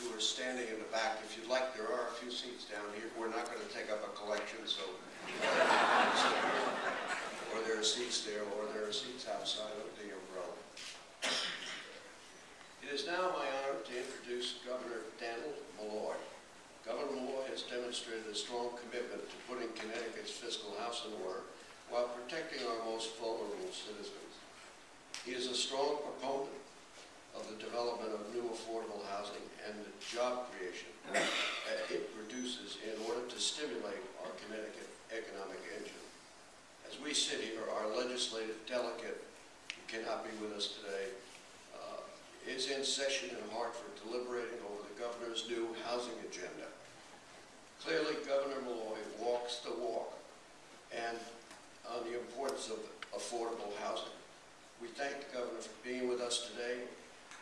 who are standing in the back, if you'd like, there are a few seats down here. We're not going to take up a collection, so or there are seats there, or there are seats outside of the umbrella. It is now my honor to introduce Governor Daniel Malloy. Governor Malloy has demonstrated a strong commitment to putting Connecticut's fiscal house in order while protecting our most vulnerable citizens. He is a strong proponent of the development of new affordable housing and the job creation it produces in order to stimulate our Connecticut economic engine. As we sit here, our legislative delegate, who cannot be with us today, is in session in Hartford deliberating over the governor's new housing agenda. Clearly, Governor Malloy walks the walk and on the importance of affordable housing. We thank the governor for being with us today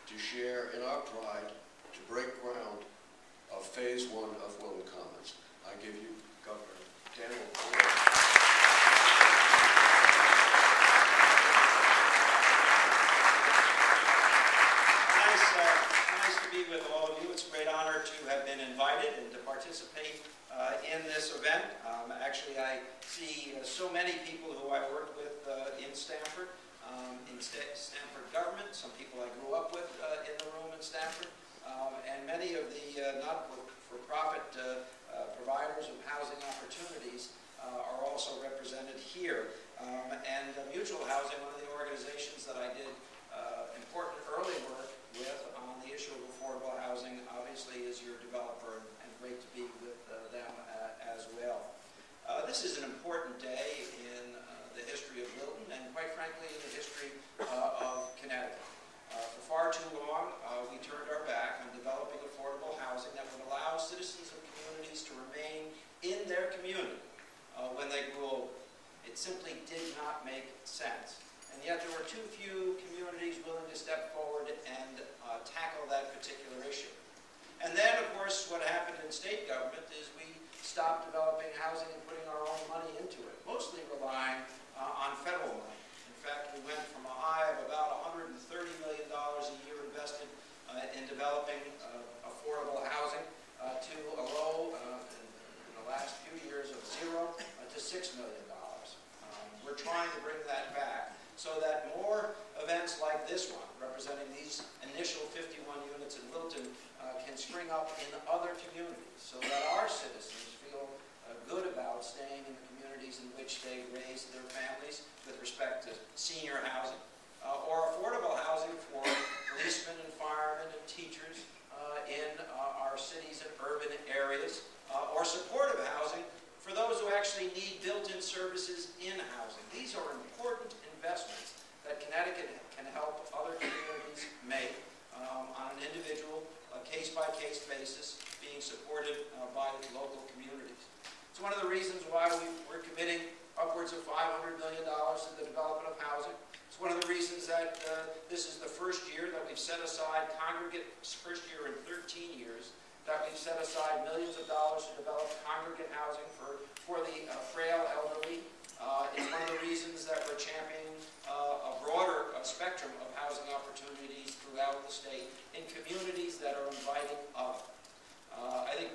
to share in our pride to break ground of Phase 1 of Wilton Commons. I give you Governor Daniel Malloy. Nice to be with all of you. It's a great honor to have been invited and to participate in this event. Actually, I see so many people who I worked with in Stamford, in Stamford government, some people I grew up with in the room in Stamford, and many of the not-for-profit providers of housing opportunities are also represented here. And Mutual Housing, one of the organizations that I did important early work with on the issue of affordable housing, obviously is your developer, and great to be with them as well. This is an important day in the history of Wilton, and quite frankly, in the history of Connecticut. For far too long, we turned our back on developing affordable housing that would allow citizens of communities to remain in their community when they grew old. It simply did not make sense. And yet there were too few communities willing to step forward and tackle that particular issue. And then, of course, what happened in state government is we stopped developing housing and putting our own money into it, mostly relying on federal money. In fact, we went from a high of about $130 million a year invested in developing affordable housing to a low in the last few years of $0 to $6 million. We're trying to bring that back so that more events like this one, representing these initial 51 units in Wilton, can spring up in other communities so that our citizens feel good about staying in the communities in which they raise their families with respect to senior housing or affordable housing for policemen and firemen and teachers in our cities and urban areas, or supportive housing for those who actually need built-in services in housing. These are important investments that Connecticut can help other communities make on an individual, case-by-case basis, being supported by local communities. It's one of the reasons why we're committing upwards of $500 million to the development of housing. It's one of the reasons that this is the first year that we've set aside first year in 13 years, that we've set aside millions of dollars to develop congregate housing for the frail elderly. It's one of the reasons that we're championing a broader spectrum of housing opportunities throughout the state in communities that are inviting of it. I think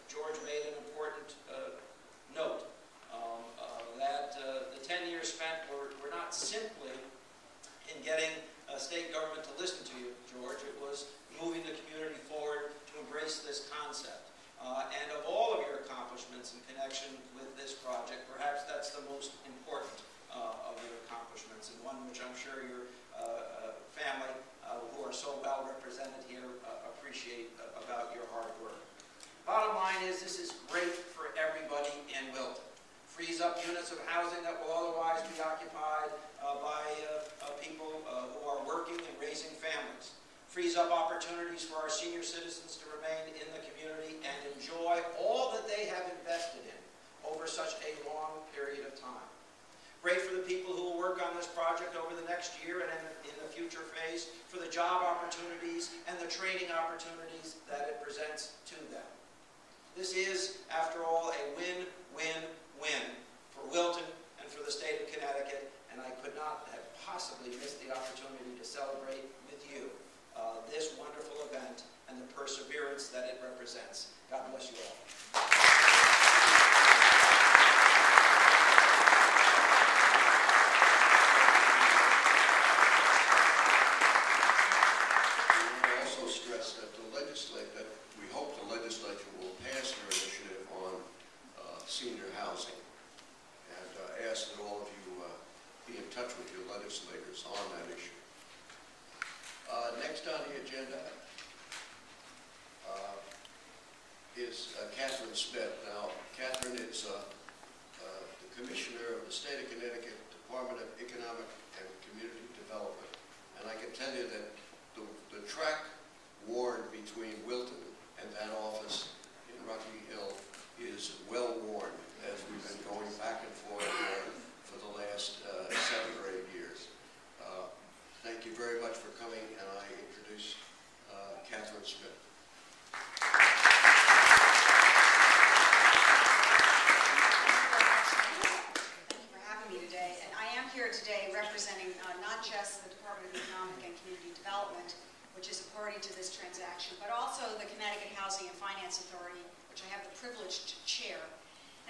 George made an important note that the 10 years spent were not simply in getting state government to listen to you, George. It was moving the community forward to embrace this concept. And of all of your accomplishments in connection with this project, perhaps that's the most important of your accomplishments, and one which I'm sure your family, who are so well represented here, appreciate about your hard work. Bottom line is, this is great for everybody in Wilton. Frees up units of housing that will otherwise be occupied by people who are working and raising families. Frees up opportunities for our senior citizens to remain in the community and enjoy all that they have invested in over such a long period of time. Great for the people who will work on this project over the next year and in the future phase, for the job opportunities and the training opportunities that it presents to them. This is, after all, a win-win-win for Wilton and for the state of Connecticut, and I could not have possibly missed the opportunity to celebrate with you this wonderful event and the perseverance Smith. Now, Catherine is the Commissioner of the State of Connecticut Department of Economic and Community Development. And I can tell you that the track worn between Wilton and that office in Rocky Hill is well worn, as we've been going back and forth there for the last 7 or 8 years. Thank you very much for coming, and I introduce Catherine Smith. Today representing not just the Department of Economic and Community Development, which is a party to this transaction, but also the Connecticut Housing and Finance Authority, which I have the privilege to chair.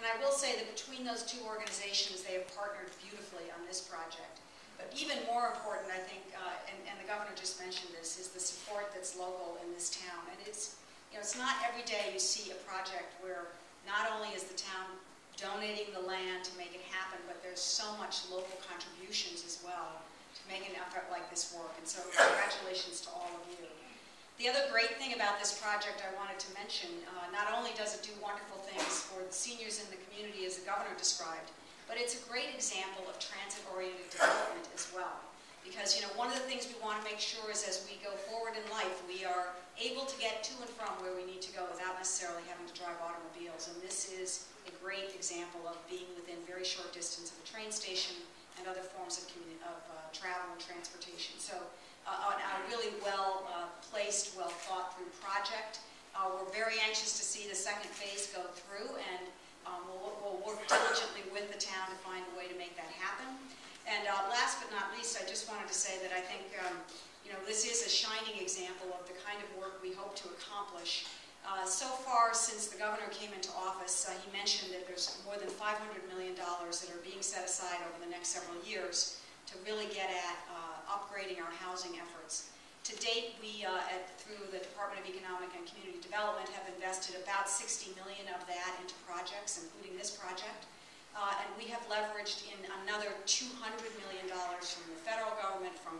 And I will say that between those two organizations, they have partnered beautifully on this project. But even more important, I think, and the governor just mentioned this, is the support that's local in this town. And it's not every day you see a project where not only is the town donating the land to make it happen, but there's so much local contributions as well to make an effort like this work. And so congratulations to all of you. The other great thing about this project I wanted to mention, not only does it do wonderful things for the seniors in the community, as the governor described, but it's a great example of transit-oriented development as well. Because one of the things we want to make sure is as we go forward in life, we are able to get to and from where we need to go without necessarily having to drive automobiles. And this is a great example of being within very short distance of a train station and other forms of travel and transportation. So a really well-placed, well-thought-through project. We're very anxious to see the second phase go through, and we'll work diligently with the town to find a way to make that happen. And last but not least, I just wanted to say that I think this is a shining example of the kind of work we hope to accomplish. So far, since the governor came into office, he mentioned that there's more than $500 million that are being set aside over the next several years to really get at upgrading our housing efforts. To date, we, through the Department of Economic and Community Development, have invested about $60 million of that into projects, including this project. And we have leveraged in another $200 million from the federal government, from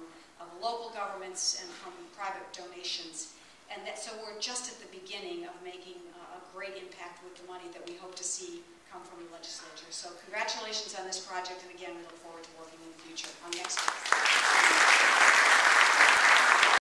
local governments, and from private donations. And so we're just at the beginning of making a great impact with the money that we hope to see come from the legislature. So congratulations on this project, and again, we look forward to working